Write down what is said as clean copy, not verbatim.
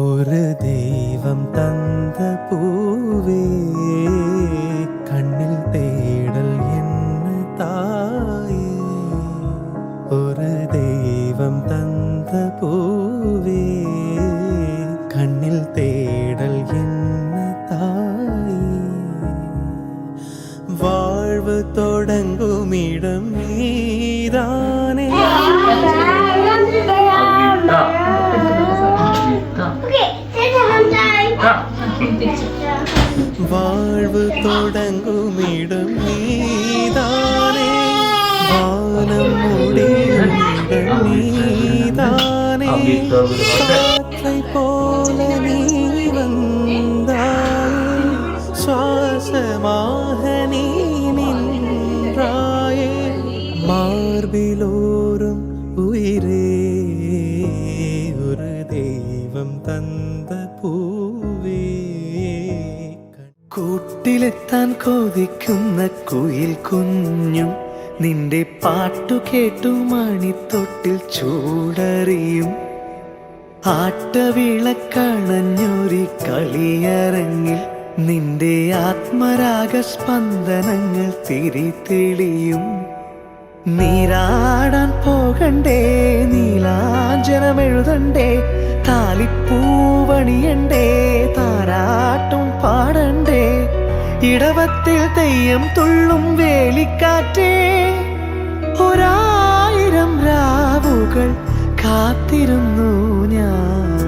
ஒரு தெய்வம் தந்த பூவே கண்ணில் தேடல் என்ன தாயே. ஒரு தெய்வம் தந்த பூவே கண்ணில் தேடல் என்ன தாயே. வாழ்வு தொடங்கும் இடம் நீதானே. வாழ்வு தொடங்கும் இடம் நீதானே. வானம் முடியும் இடம் நீதானே. காற்றை போல நீ வந்தாயே. சுவாசமாக நீ நின்றாயே. மார்பிலோரும் உயிரே ஒரு தெய்வம் തന്ന പൂവേ. കൂട്ടിലെത്താൻ കൊതിക്കുന്ന കുയിൽ കുഞ്ഞും നിന്റെ പാട്ടു കേട്ടു മണിത്തൊട്ടിൽ ചൂടറിയും. ആട്ടവിളക്കണഞ്ഞൊരു കളിയരങ്ങിൽ നിന്റെ ആത്മരാഗ സ്പന്ദനങ്ങൾ തിരിതെളിയും. നീരാടാൻ പോകണ്ടേ, നീലാഞ്ജനമെഴുതണ്ടേ, താലിപ്പൂവണിയണ്ടേ, താരാട്ടും പാടണ്ടേ. ഇടവത്തിൽ തെയ്യം തുള്ളും വേലിക്കാറ്റേ. 1000 രാവുകൾ കാത്തിരുന്നു ഞാൻ.